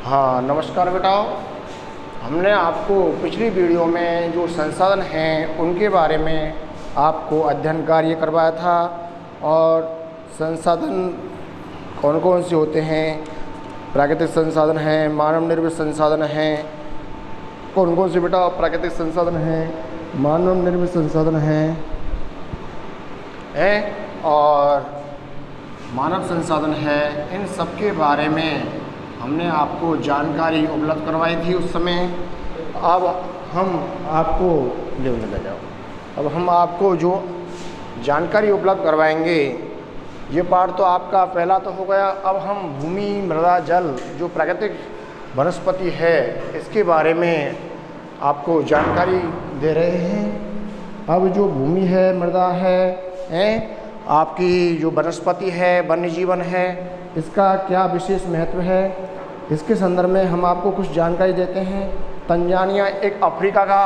हाँ नमस्कार बेटाओ। हमने आपको पिछली वीडियो में जो संसाधन हैं उनके बारे में आपको अध्ययन कार्य करवाया था और संसाधन कौन कौन से होते हैं, प्राकृतिक संसाधन हैं, मानव निर्मित संसाधन हैं। कौन कौन से बेटा प्राकृतिक संसाधन हैं, मानव निर्मित संसाधन हैं और मानव संसाधन है। इन सब के बारे में हमने आपको जानकारी उपलब्ध करवाई थी उस समय। अब हम आपको ले जाओ। अब हम आपको जो जानकारी उपलब्ध करवाएंगे, ये पाठ तो आपका पहला तो हो गया। अब हम भूमि, मृदा, जल जो प्राकृतिक वनस्पति है इसके बारे में आपको जानकारी दे रहे हैं। अब जो भूमि है, मृदा है, आपकी जो वनस्पति है, वन्य जीवन है, इसका क्या विशेष महत्व है, इसके संदर्भ में हम आपको कुछ जानकारी देते हैं। तंजानिया एक अफ्रीका का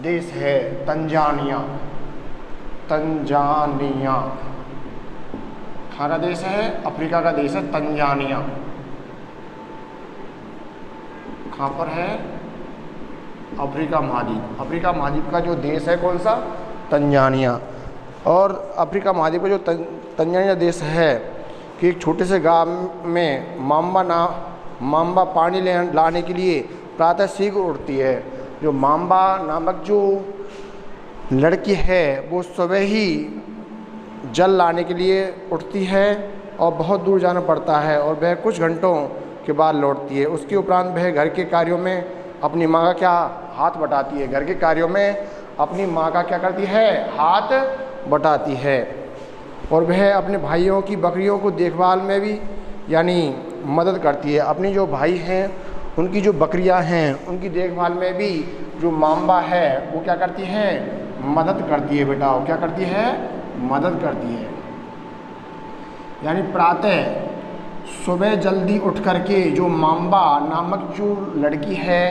देश है। तंजानिया कहाँ देश है? अफ्रीका का देश है तंजानिया। कहाँ पर है? अफ्रीका महाद्वीप। अफ्रीका महाद्वीप का जो देश है कौन सा? तंजानिया। और अफ्रीका महाद्वीप का जो तंजानिया देश है कि एक छोटे से गांव में माम्बा पानी लाने के लिए प्रातः शीघ्र उठती है। जो माम्बा नामक जो लड़की है वो सुबह ही जल लाने के लिए उठती है और बहुत दूर जाना पड़ता है और वह कुछ घंटों के बाद लौटती है। उसके उपरांत वह घर के कार्यों में अपनी माँ का क्या हाथ बटाती है। घर के कार्यों में अपनी माँ का क्या करती है? हाथ बटाती है। और वह अपने भाइयों की बकरियों को देखभाल में भी यानी मदद करती है। अपनी जो भाई हैं उनकी जो बकरियां हैं उनकी देखभाल में भी जो माम्बा है वो क्या करती है? मदद करती है बेटा। वो क्या करती है? मदद करती है। यानी प्रातः सुबह जल्दी उठ करके जो माम्बा नामक जो लड़की है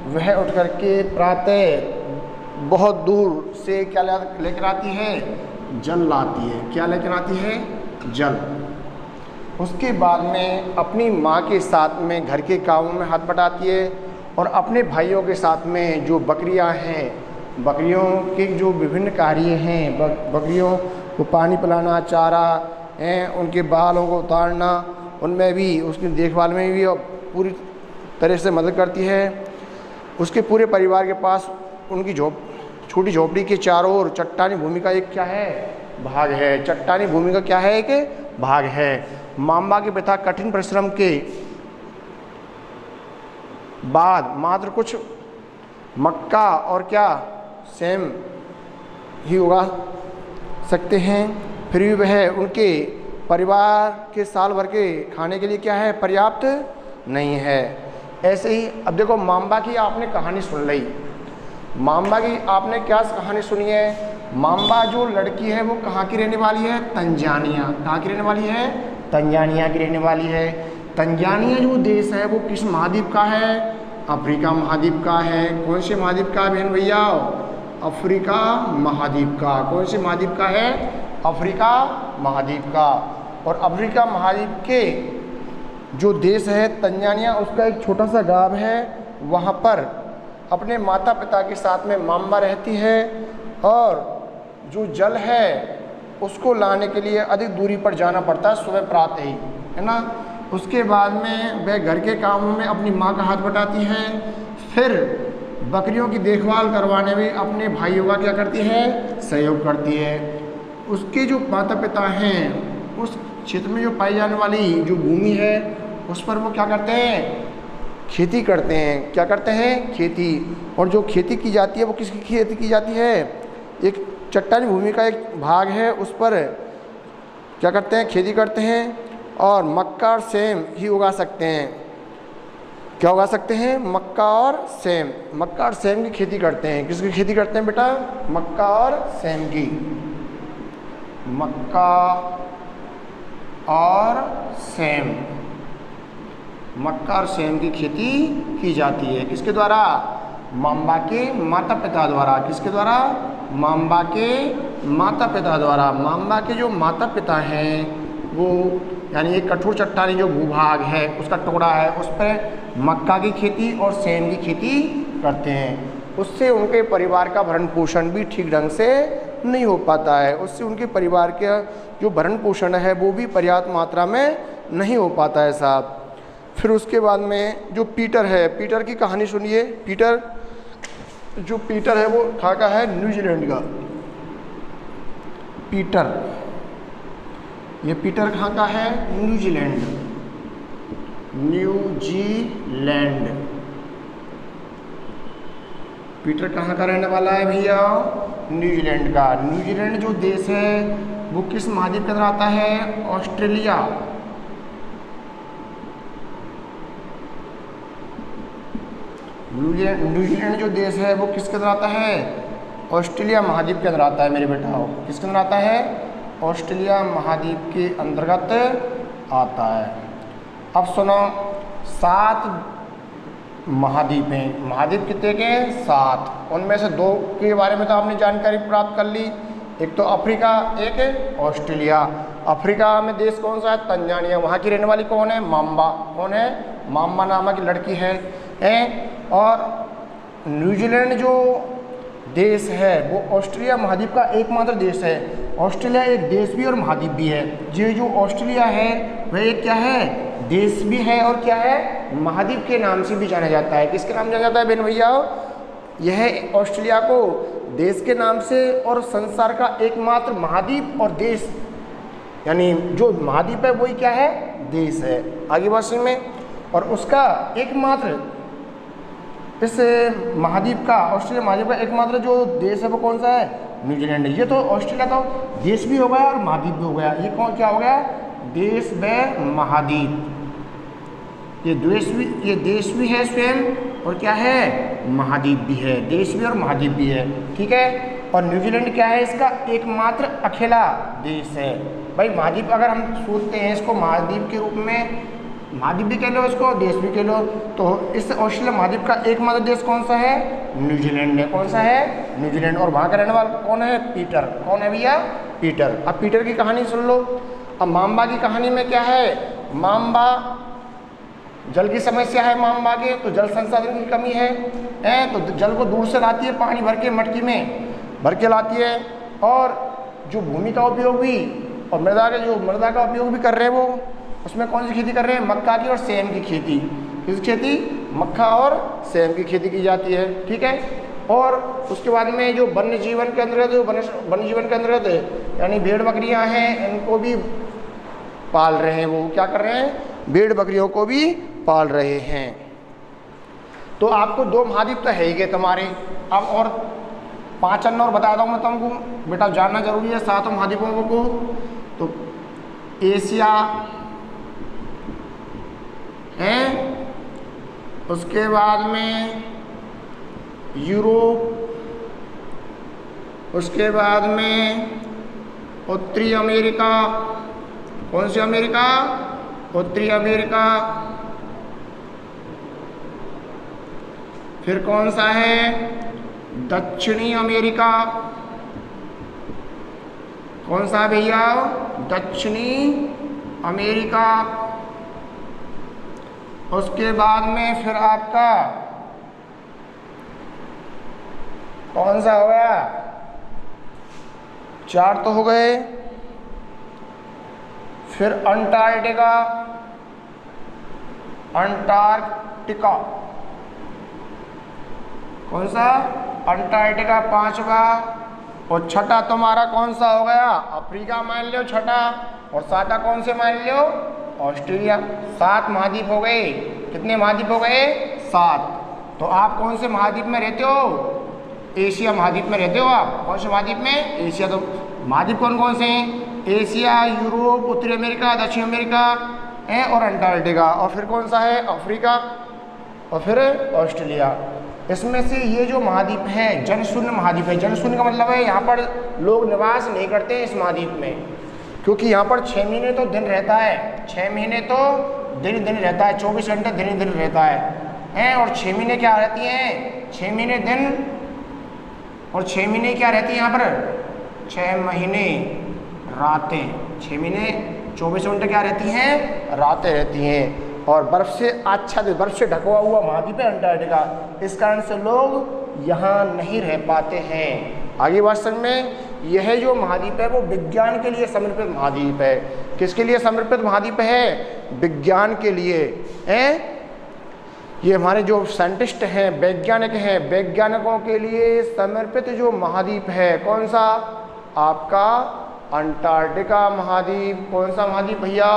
वह उठ करके प्रातः बहुत दूर से क्या लेकर आती है? जल लाती है। क्या लेकर आती है? जल। उसके बाद में अपनी माँ के साथ में घर के कामों में हाथ बटाती है और अपने भाइयों के साथ में जो बकरियां हैं, बकरियों के जो विभिन्न कार्य हैं, बकरियों को पानी पिलाना, चारा है, उनके बालों को उतारना, उनमें भी उसकी देखभाल में भी पूरी तरह से मदद करती है। उसके पूरे परिवार के पास उनकी छोटी झोपड़ी के चारों ओर चट्टानी भूमि का एक क्या है? भाग है। चट्टानी भूमि का क्या है? एक भाग है। माम्बा के पिता कठिन परिश्रम के बाद मात्र कुछ मक्का और क्या सेम ही उगा सकते हैं। फिर भी वह उनके परिवार के साल भर के खाने के लिए क्या है? पर्याप्त नहीं है। ऐसे ही अब देखो माम्बा की आपने कहानी सुन ली। माम्बा की आपने क्या कहानी सुनी है? माम्बा जो लड़की है वो कहाँ की रहने वाली है? तंजानिया। कहाँ की रहने वाली है? तंजानिया की रहने वाली है। तंजानिया जो देश है वो किस महाद्वीप का है? अफ्रीका महाद्वीप का है। कौन से महाद्वीप का बहन भैया? अफ्रीका महाद्वीप का। कौन से महाद्वीप का है? अफ्रीका महाद्वीप का। और अफ्रीका महाद्वीप के जो देश है तंजानिया, उसका एक छोटा सा गाँव है। वहाँ पर अपने माता पिता के साथ में माम्बा रहती है और जो जल है उसको लाने के लिए अधिक दूरी पर जाना पड़ता है सुबह प्रातः ही, है ना। उसके बाद में वह घर के कामों में अपनी माँ का हाथ बटाती है। फिर बकरियों की देखभाल करवाने में अपने भाइयों का क्या करती है? सहयोग करती है। उसके जो माता पिता हैं उस क्षेत्र में जो पाई जाने वाली जो भूमि है उस पर वो क्या करते हैं? खेती करते हैं। क्या करते हैं? खेती। और जो खेती की जाती है वो किसकी खेती की जाती है? एक चट्टानी भूमि का एक भाग है, उस पर क्या करते हैं? खेती करते हैं और मक्का और सेम ही उगा सकते हैं। क्या उगा सकते हैं? मक्का और सेम। मक्का और सेम की खेती करते हैं। किसकी खेती करते हैं बेटा? मक्का और सेम की। मक्का और सेम। मक्का और सेम की खेती की जाती है। किसके द्वारा? माम्बा के माता पिता द्वारा। किसके द्वारा? माम्बा के माता पिता द्वारा। माम्बा के जो माता पिता हैं वो यानी एक कठोर चट्टानी जो भूभाग है उसका टुकड़ा है, उस पर मक्का की खेती और सेम की खेती करते हैं। उससे उनके परिवार का भरण पोषण भी ठीक ढंग से नहीं हो पाता है, उससे उनके परिवार का जो भरण पोषण है वो भी पर्याप्त मात्रा में नहीं हो पाता है साहब। फिर उसके बाद में जो पीटर है, पीटर की कहानी सुनिए। पीटर है वो कहाँ का है? न्यूजीलैंड का पीटर। ये पीटर कहाँ का है? न्यूजीलैंड। पीटर कहाँ का रहने वाला है भैया? न्यूजीलैंड का। न्यूजीलैंड जो देश है वो किस महाद्वीप के अंदर आता है? ऑस्ट्रेलिया। न्यूजीलैंड जो देश है वो किसके अंदर आता है? ऑस्ट्रेलिया महाद्वीप के अंदर आता है मेरे बेटा। किसके अंदर आता है? ऑस्ट्रेलिया महाद्वीप के अंतर्गत आता है। अब सुनो, 7 महाद्वीप हैं। महाद्वीप कितने के? 7। उनमें से 2 के बारे में तो आपने जानकारी प्राप्त कर ली, एक तो अफ्रीका, एक ऑस्ट्रेलिया। अफ्रीका में देश कौन सा है? तंजानिया। वहाँ की रहने वाली कौन है? माम्बा। कौन है? माम्बा नामक लड़की है। और न्यूजीलैंड जो देश है वो ऑस्ट्रेलिया महाद्वीप का एकमात्र देश है। ऑस्ट्रेलिया एक देश भी और महाद्वीप भी है। ये जो ऑस्ट्रेलिया है वह एक क्या है? देश भी है और क्या है? महाद्वीप के नाम से भी जाना जाता है। किसके नाम जाना जाता है बहन भैया? यह ऑस्ट्रेलिया को देश के नाम से और संसार का एकमात्र महाद्वीप और देश, यानी जो महाद्वीप है वही क्या है? देश है। आगे बात में, और उसका एकमात्र इस महाद्वीप का, ऑस्ट्रेलिया महाद्वीप का एकमात्र जो देश है वो कौन सा है? न्यूजीलैंड। ये तो ऑस्ट्रेलिया तो देश भी हो गया और महाद्वीप भी हो गया। ये कौन क्या हो गया? देश व महाद्वीप। ये देश भी है स्वयं और क्या है? महाद्वीप भी है। देश भी और महाद्वीप भी है। ठीक है। और न्यूजीलैंड क्या है? इसका एकमात्र अकेला देश है। भाई महाद्वीप अगर हम सोचते हैं इसको महाद्वीप के रूप में, महाद्वीप भी कह लो इसको, देश भी कह लो, तो इस ऑस्ट्रेलिया महाद्वीप का एकमात्र देश कौन सा है? न्यूजीलैंड है। कौन सा है? न्यूजीलैंड। और वहाँ का रहने वाला कौन है? पीटर। कौन है भैया? पीटर। अब पीटर की कहानी सुन लो। अब माम्बा की कहानी में क्या है? माम्बा, जल की समस्या है माम्बा के, तो जल संसाधन की कमी है, तो जल को दूर से लाती है, पानी भर के मटकी में भर के लाती है। और जो भूमि का उपयोग भी और मृदा का उपयोग भी कर रहे हैं वो, उसमें कौन सी खेती कर रहे हैं? मक्का की और सेम की खेती। किस खेती? मक्का और सेम की खेती की जाती है। ठीक है। और उसके बाद में जो वन्य जीवन के अंतर्गत यानी भेड़ बकरियां हैं, इनको भी पाल रहे हैं। वो क्या कर रहे हैं? भेड़ बकरियों को भी पाल रहे हैं। तो आपको 2 महाद्वीप तो है ही गए तुम्हारे। अब और 5 अन्य और बताता हूँ मैं तुमको, बेटा जानना जरूरी है 7 महाद्वीपों को। तो एशिया है, उसके बाद में यूरोप, उसके बाद में उत्तरी अमेरिका। कौन सी अमेरिका? उत्तरी अमेरिका। फिर कौन सा है? दक्षिणी अमेरिका। कौन सा भैया? दक्षिणी अमेरिका। उसके बाद में फिर आपका कौन सा हो गया? 4 तो हो गए। फिर अंटार्कटिका, कौन सा? अंटार्कटिका 5वां। और छठा तुम्हारा कौन सा हो गया? अफ्रीका मान लो छठा। और 7वां कौन से मान लो? ऑस्ट्रेलिया। 7 महाद्वीप हो गए। कितने महाद्वीप हो गए? 7। तो आप कौन से महाद्वीप में रहते हो? एशिया महाद्वीप में रहते हो आप। कौन से महाद्वीप में? एशिया। तो महाद्वीप कौन कौन से हैं? एशिया, यूरोप, उत्तरी अमेरिका, दक्षिण अमेरिका और अंटार्कटिका। और फिर कौन सा है? अफ्रीका। और फिर ऑस्ट्रेलिया। इसमें से ये जो महाद्वीप हैं जनशून्य महाद्वीप है। जनशून्य का मतलब है यहाँ पर लोग निवास नहीं करते हैं इस महाद्वीप में, क्योंकि यहाँ पर 6 महीने तो दिन रहता है। 6 महीने तो दिन रहता है, 24 घंटे दिन रहता है। और 6 महीने क्या रहती हैं? 6 महीने दिन और 6 महीने क्या रहती है यहाँ पर? 6 महीने रातें। 6 महीने 24 घंटे क्या रहती हैं, रातें रहती हैं। और बर्फ़ से आच्छादित, बर्फ़ से ढका हुआ महाद्वीप है अंटार्कटिका, इस कारण से लोग यहाँ नहीं रह पाते हैं। आगे बात समझ में, यह जो महाद्वीप है वो विज्ञान के लिए समर्पित महाद्वीप है। किसके लिए समर्पित महाद्वीप है? विज्ञान के लिए हैं। ये हमारे जो साइंटिस्ट हैं, वैज्ञानिक हैं, वैज्ञानिकों के लिए समर्पित जो महाद्वीप है, कौन सा? आपका अंटार्कटिका महाद्वीप। कौन सा महाद्वीप भैया?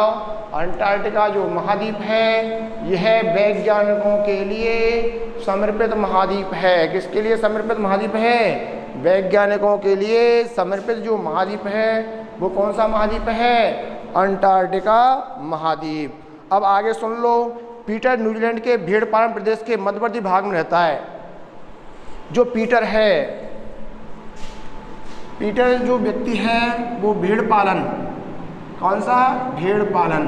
अंटार्कटिका जो महाद्वीप है यह वैज्ञानिकों के लिए समर्पित महाद्वीप है। किसके लिए समर्पित महाद्वीप है? वैज्ञानिकों के लिए समर्पित जो महाद्वीप है वो कौन सा महाद्वीप है? अंटार्कटिका महाद्वीप। अब आगे सुन लो, पीटर न्यूजीलैंड के भेड़ पालन प्रदेश के मध्यवर्ती भाग में रहता है। जो पीटर है, पीटर जो व्यक्ति है वो भेड़ पालन, कौन सा? भेड़ पालन,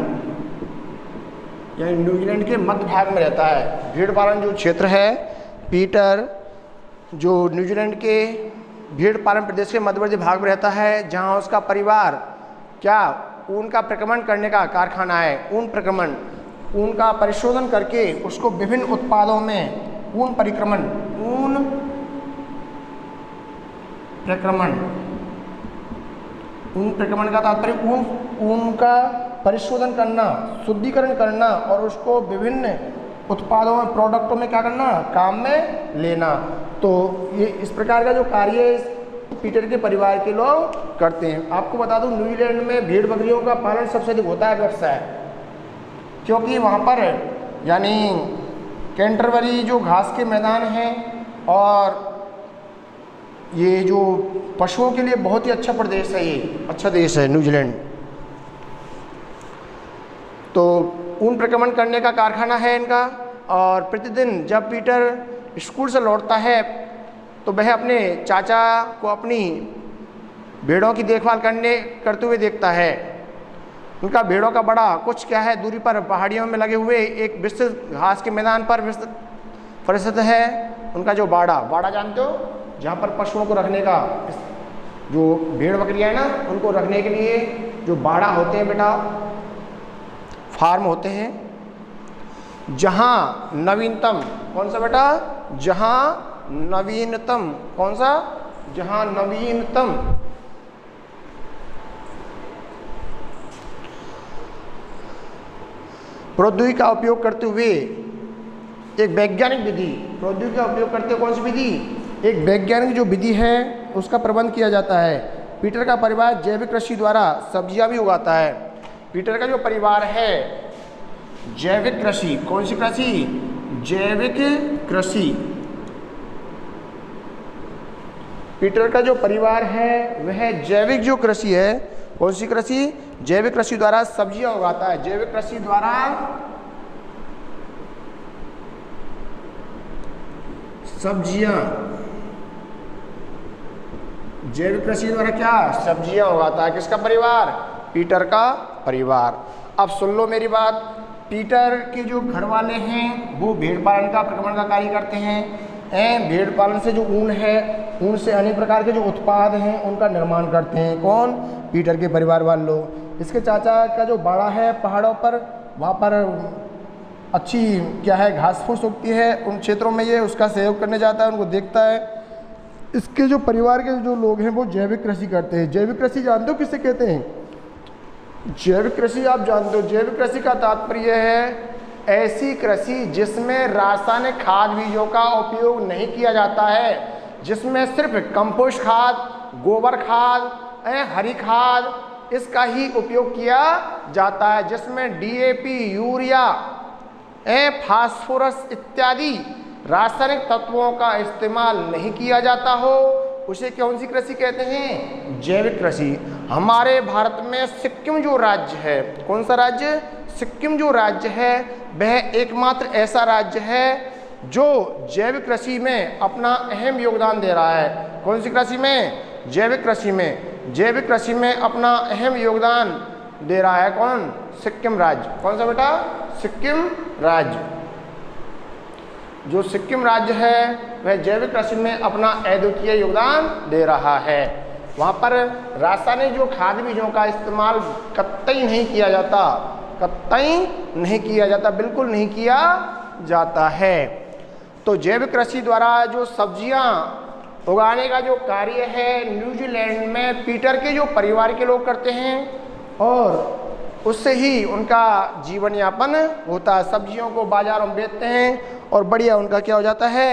यानी न्यूजीलैंड के मध्य भाग में रहता है। भेड़ पालन जो क्षेत्र है, पीटर जो न्यूजीलैंड के भेड़ पालन प्रदेश के मध्यवर्ती भाग में रहता है, जहां उसका परिवार क्या? ऊन का प्रक्रमण करने का कारखाना है। ऊन प्रक्रमण, ऊन का परिशोधन करके उसको विभिन्न उत्पादों में ऊन परिक्रमण, ऊन प्रक्रमण, ऊन प्रक्रमण का तात्पर्य ऊन का परिशोधन करना, शुद्धिकरण करना और उसको विभिन्न उत्पादों में, प्रोडक्टों में क्या करना? काम में लेना। तो ये इस प्रकार का जो कार्य पीटर के परिवार के लोग करते हैं। आपको बता दूं, न्यूजीलैंड में भेड़ बकरियों का पालन सबसे अधिक होता है, व्यवसाय, क्योंकि वहाँ पर यानी कैंटरबरी जो घास के मैदान हैं और ये जो पशुओं के लिए बहुत ही अच्छा प्रदेश है, ये अच्छा देश है न्यूजीलैंड। तो ऊन प्रक्रमण करने का कारखाना है इनका। और प्रतिदिन जब पीटर स्कूल से लौटता है तो वह अपने चाचा को अपनी भेड़ों की देखभाल करते हुए देखता है। उनका भेड़ों का बड़ा कुछ क्या है दूरी पर पहाड़ियों में लगे हुए एक विस्तृत घास के मैदान पर परिस्थित है उनका जो बाड़ा जानते हो, जहाँ पर पशुओं को रखने का, जो भेड़ बकरियाँ हैं ना उनको रखने के लिए जो बाड़ा होते हैं बेटा, फार्म होते हैं, जहाँ नवीनतम, कौन सा बेटा? जहाँ नवीनतम, कौन सा? जहाँ नवीनतम प्रौद्योगिकी का उपयोग करते हुए एक वैज्ञानिक विधि, प्रौद्योगिकी का उपयोग करते हुए कौन सी विधि? एक वैज्ञानिक जो विधि है उसका प्रबंध किया जाता है। पीटर का परिवार जैविक कृषि द्वारा सब्जियां भी उगाता है। पीटर का जो परिवार है जैविक कृषि, कौन सी कृषि? जैविक कृषि। पीटर का जो परिवार है वह जैविक जो कृषि है, कौन सी कृषि? जैविक कृषि द्वारा सब्जियां उगाता है। जैविक कृषि द्वारा सब्जियां, जैविक कृषि द्वारा क्या? सब्जियां उगाता है। किसका परिवार? पीटर का परिवार। अब सुन लो मेरी बात, पीटर के जो घर वाले हैं वो भेड़ पालन का प्रक्रमण का कार्य करते हैं। भेड़ पालन से जो ऊन है, ऊन से अनेक प्रकार के जो उत्पाद हैं उनका निर्माण करते हैं। कौन? पीटर के परिवार वाले लोग। इसके चाचा का जो बाड़ा है पहाड़ों पर, वहाँ पर अच्छी क्या है घास फूस उगती है, उन क्षेत्रों में ये उसका सहयोग करने जाता है, उनको देखता है। इसके जो परिवार के जो लोग हैं वो जैविक कृषि करते हैं। जैविक कृषि जानते हो किसे कहते हैं? जैविक कृषि आप जानते हो, जैविक कृषि का तात्पर्य है ऐसी कृषि जिसमें रासायनिक खाद बीजों का उपयोग नहीं किया जाता है, जिसमें सिर्फ कंपोस्ट खाद, गोबर खाद, हरी खाद इसका ही उपयोग किया जाता है, जिसमें डीएपी, यूरिया, फास्फोरस इत्यादि रासायनिक तत्वों का इस्तेमाल नहीं किया जाता हो, उसे कौन सी कृषि कहते हैं? जैविक कृषि। हमारे भारत में सिक्किम जो राज्य है, कौन सा राज्य? सिक्किम जो राज्य है वह एकमात्र ऐसा राज्य है जो जैविक कृषि में अपना अहम योगदान दे रहा है। कौन सी कृषि में? जैविक कृषि में। जैविक कृषि में अपना अहम योगदान दे रहा है कौन? सिक्किम राज्य। कौन सा बेटा? सिक्किम राज्य। जो सिक्किम राज्य है वह जैविक कृषि में अपना अद्वितीय योगदान दे रहा है। वहाँ पर रासायनिक जो खाद बीजों का इस्तेमाल कतई नहीं किया जाता, कतई नहीं किया जाता, बिल्कुल नहीं किया जाता है। तो जैविक कृषि द्वारा जो सब्जियां उगाने का जो कार्य है न्यूजीलैंड में पीटर के जो परिवार के लोग करते हैं और उससे ही उनका जीवन यापन होता है। सब्जियों को बाजारों में बेचते हैं और बढ़िया उनका क्या हो जाता है,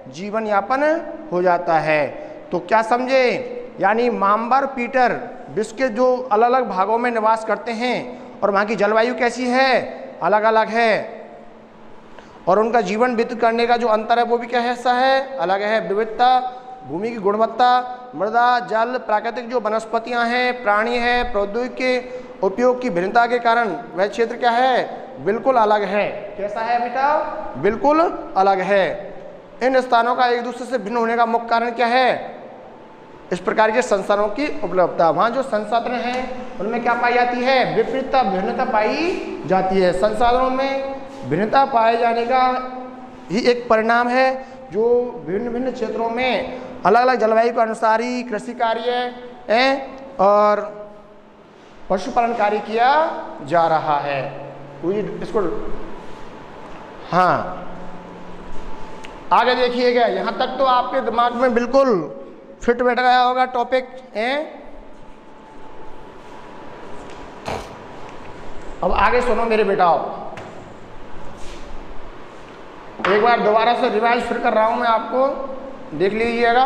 जीवन यापन हो जाता है। तो क्या समझे, यानी माम्बर पीटर विश्व के जो अलग अलग भागों में निवास करते हैं और वहाँ की जलवायु कैसी है, अलग अलग है, और उनका जीवन व्यतीत करने का जो अंतर है वो भी क्या है, ऐसा है, अलग है। विविधता, भूमि की गुणवत्ता, मृदा, जल, प्राकृतिक जो वनस्पतियां हैं, प्राणी हैं, प्रौद्योगिकी के उपयोग की भिन्नता के कारण वह क्षेत्र क्या है, बिल्कुल अलग है। कैसा है बेटा, बिल्कुल अलग है। इन स्थानों का एक दूसरे से भिन्न होने का मुख्य कारण क्या है, इस प्रकार के संसाधनों की उपलब्धता। वहाँ जो संसाधन हैं उनमें क्या पाई जाती है, विपरीतता, भिन्नता पाई जाती है। संसाधनों में भिन्नता पाए जाने का ही एक परिणाम है जो भिन्न भिन्न क्षेत्रों में अलग अलग जलवायु के अनुसार ही कृषि कार्य और पशुपालन कार्य किया जा रहा है। इसको हाँ आगे देखिएगा, यहाँ तक तो आपके दिमाग में बिल्कुल फिट बैठ गया होगा टॉपिक है। अब आगे सुनो मेरे बेटाओ, एक बार दोबारा से रिवाइज फिर कर रहा हूं मैं, आपको देख लीजिएगा।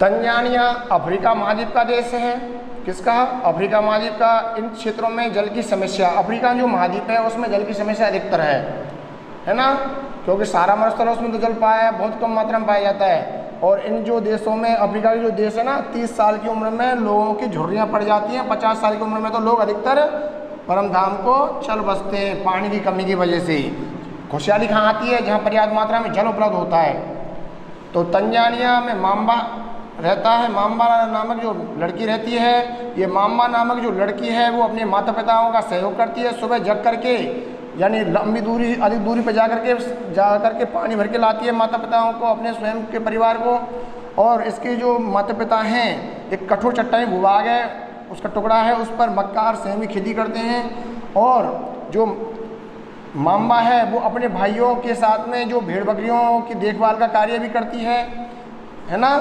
तंजानिया अफ्रीका महाद्वीप का देश है। किसका, अफ्रीका महाद्वीप का। इन क्षेत्रों में जल की समस्या, अफ्रीका जो महाद्वीप है उसमें जल की समस्या अधिकतर है ना, क्योंकि सारा मरुस्थल उसमें तो जल पाया बहुत कम मात्रा में पाया जाता है। और इन जो देशों में, अफ्रीका के जो देश है ना, 30 साल की उम्र में लोगों की झुर्रियाँ पड़ जाती हैं, 50 साल की उम्र में तो लोग अधिकतर परम धाम को चल बसते हैं पानी की कमी की वजह से। खुशहाली कहाँ आती है, जहाँ पर्याप्त मात्रा में जल उपलब्ध होता है। तो तंजानिया में माम्बा रहता है, माम्बा नामक जो लड़की रहती है, ये माम्बा नामक जो लड़की है वो अपने माता पिताओं का सहयोग करती है। सुबह जग करके, यानी लंबी दूरी, अधिक दूरी पर जा करके पानी भर के लाती है माता पिताओं को, अपने स्वयं के परिवार को। और इसके जो माता पिता हैं, एक कठोर चट्टानी भूभाग है, उसका टुकड़ा है, उस पर मक्का और सेम की खेती करते हैं। और जो माम्बा है वो अपने भाइयों के साथ में जो भेड़ बकरियों की देखभाल का कार्य भी करती है ना।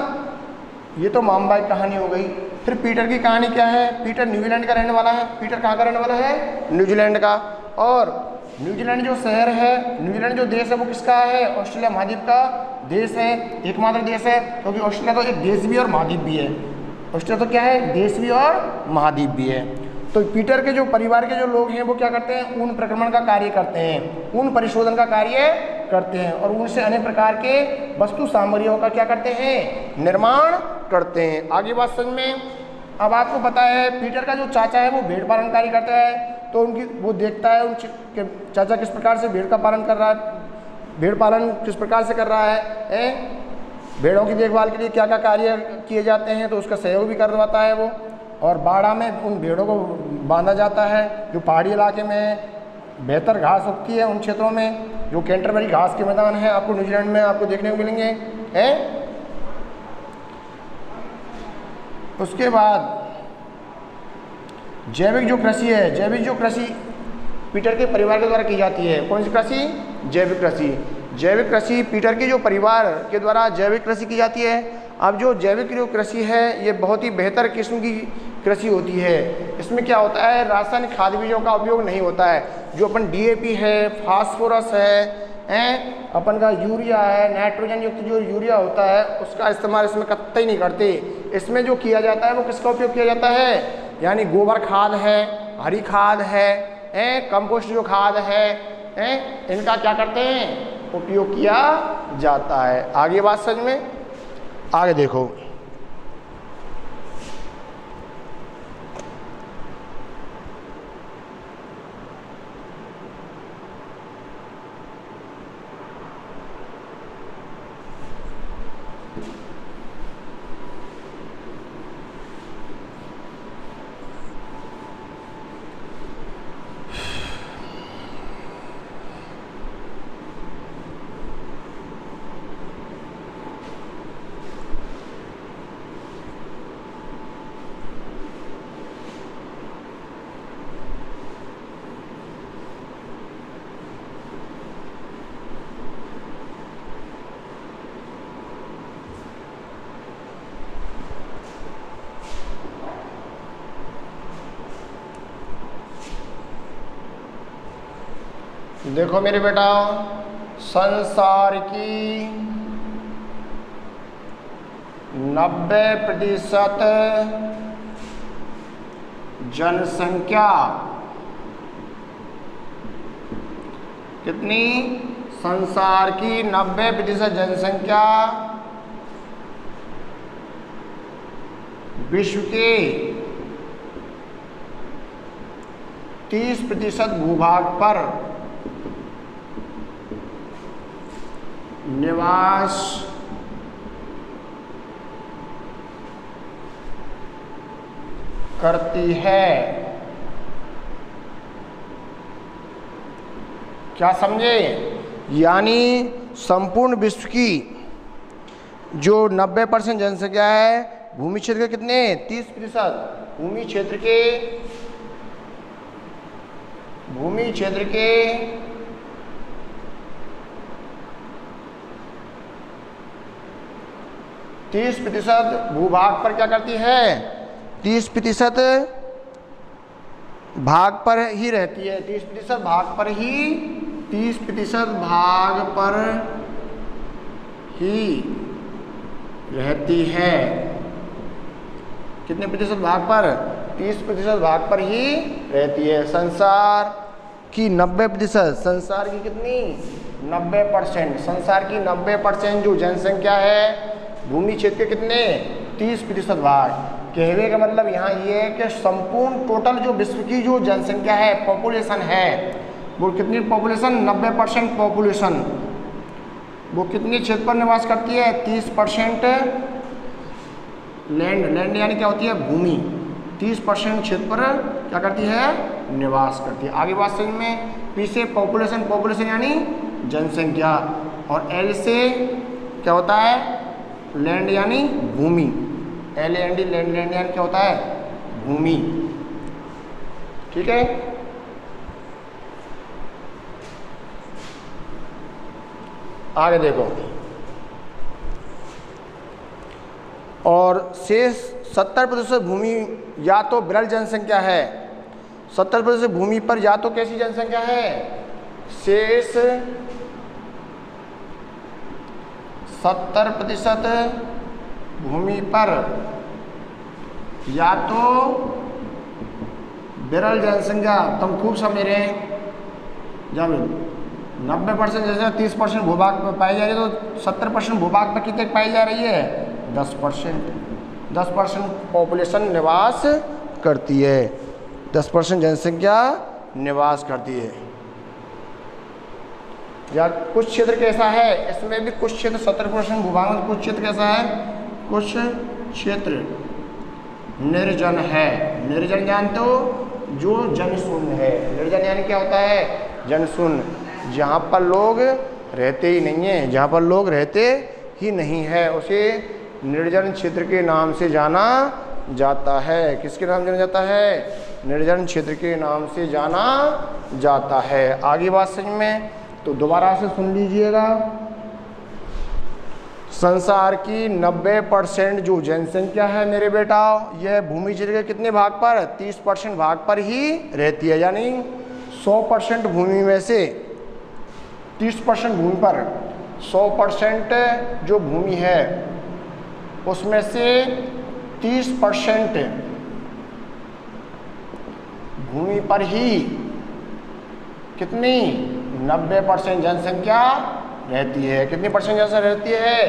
ये तो माम्बा की कहानी हो गई। फिर पीटर की कहानी क्या है, पीटर न्यूजीलैंड का रहने वाला है। पीटर कहाँ का रहने वाला है, न्यूजीलैंड का। और न्यूजीलैंड जो शहर है, न्यूजीलैंड जो देश है वो किसका है, ऑस्ट्रेलिया महाद्वीप का देश है, एकमात्र देश है। क्योंकि ऑस्ट्रेलिया तो एक देश भी और महाद्वीप भी है। ऑस्ट्रेलिया तो क्या है, देश भी और महाद्वीप भी है। तो पीटर के जो परिवार के जो लोग हैं वो क्या करते हैं, ऊन प्रक्रमण का कार्य करते हैं, ऊन परिशोधन का कार्य करते हैं, और ऊन से अनेक प्रकार के वस्तु सामग्रियों का क्या करते हैं, निर्माण करते हैं। आगे बात समझ में। अब आपको पता है पीटर का जो चाचा है वो भेड़ पालन कार्य करता है, तो उनकी वो देखता है उनके चाचा किस प्रकार से भेड़ का पालन कर रहा है, भेड़ पालन किस प्रकार से कर रहा है, भेड़ों की देखभाल के लिए क्या क्या कार्य किए जाते हैं, तो उसका सहयोग भी करवाता है वो। और बाड़ा में उन भेड़ों को बांधा जाता है, जो पहाड़ी इलाके में बेहतर घास उगती है उन क्षेत्रों में, जो कैंटरबरी घास के मैदान हैं आपको न्यूजीलैंड में आपको देखने को मिलेंगे हैं। उसके बाद जैविक जो कृषि है, जैविक जो कृषि पीटर के परिवार के द्वारा की जाती है। कौन सी कृषि, जैविक कृषि। जैविक कृषि पीटर के जो परिवार के द्वारा जैविक कृषि की जाती है। अब जो जैविक जो कृषि है ये बहुत ही बेहतर किस्म की कृषि होती है। इसमें क्या होता है, रासायनिक खाद बीजों का उपयोग नहीं होता है। जो अपन DAP है, फास्फोरस है, अपन का यूरिया है, नाइट्रोजन युक्त जो यूरिया होता है उसका इस्तेमाल इसमें कतई नहीं करते। इसमें जो किया जाता है वो किसका उपयोग किया जाता है, यानी गोबर खाद है, हरी खाद है, कंपोस्ट जो खाद है, इनका क्या करते हैं, उपयोग किया जाता है। आगे बात समझ में, आगे देखो। देखो मेरे बेटा, संसार की 90% जनसंख्या कितनी? संसार की 90% जनसंख्या विश्व के 30% भूभाग पर निवास करती है। क्या समझे? यानी संपूर्ण विश्व की जो 90% जनसंख्या है, भूमि क्षेत्र के कितने? 30%। भूमि क्षेत्र के 30% भूभाग पर क्या करती है? 30% भाग पर ही रहती है। 30% भाग पर ही रहती है। कितने प्रतिशत भाग पर? 30% भाग पर ही रहती है। संसार की 90%, संसार की कितनी? 90%। संसार की 90% जो जनसंख्या है, भूमि क्षेत्र के कितने? 30% भाग। कहने का मतलब यहाँ ये है कि संपूर्ण टोटल जो विश्व की जो जनसंख्या है, पॉपुलेशन है, वो कितनी पॉपुलेशन? 90% पॉपुलेशन वो कितनी क्षेत्र पर निवास करती है? 30% लैंड यानी क्या होती है? भूमि। 30% क्षेत्र पर क्या करती है? निवास करती है। आगे बात समझ में? पी से पॉपुलेशन यानी जनसंख्या, और एल से क्या होता है? लैंड यानी भूमि। LAND लैंड यानी क्या होता है? भूमि। ठीक है। आगे देखो, और शेष 70% भूमि या तो विरल जनसंख्या है। 70% भूमि पर या तो कैसी जनसंख्या है? शेष 70% भूमि पर या तो विरल जनसंख्या, तुम खूब समझ रहे हैं, जब 90% जैसे 30% भूभाग पर पाई जा रही है, तो 70% भूभाग पर कितने पाई जा रही है? 10%। 10% पॉपुलेशन निवास करती है। 10% जनसंख्या निवास करती है। या कुछ क्षेत्र कैसा है? इसमें भी कुछ क्षेत्र 70% भूभाग में, कुछ क्षेत्र कैसा है? कुछ क्षेत्र निर्जन है। निर्जन जानते हो? जो जनशून्य है। निर्जन यानी क्या होता है? जनशून्य, जहाँ पर लोग रहते ही नहीं है, जहाँ पर लोग रहते ही नहीं है, उसे निर्जन क्षेत्र के नाम से जाना जाता है। किसके नाम जाना जाता है? निर्जन क्षेत्र के नाम से जाना जाता है। आगे बात समझ में? तो दोबारा से सुन लीजिएगा। संसार की 90% जो जनसंख्या है मेरे बेटा, यह भूमि क्षेत्र के कितने भाग पर? 30% भाग पर ही रहती है। यानी 100% भूमि में से 30% भूमि पर, 100% जो भूमि है उसमें से 30% भूमि पर ही कितनी? 90% जनसंख्या रहती है। कितनी परसेंट जनसंख्या रहती है?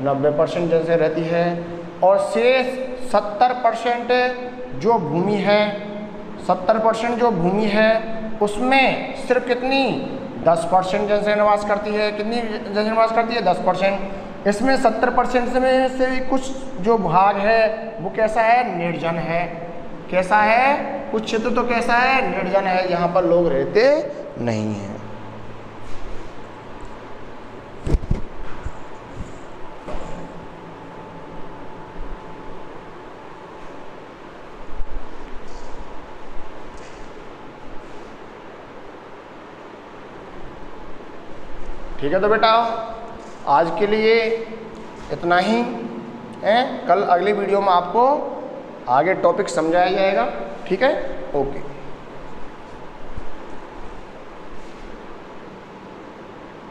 90% जनसंख्या रहती है। और शेष 70% जो भूमि है, 70% जो भूमि है उसमें सिर्फ कितनी? 10% जनसंख्या निवास करती है। कितनी जनसंख्या निवास करती है? 10%। इसमें 70% में से भी कुछ जो भाग है वो कैसा है? निर्जन है। कैसा है? कुछ क्षेत्र तो कैसा है? निर्जन है, जहाँ पर लोग रहते नहीं हैं। ठीक है, तो बेटा आज के लिए इतना ही है। कल अगली वीडियो में आपको आगे टॉपिक समझाया जाएगा। ठीक है, ओके।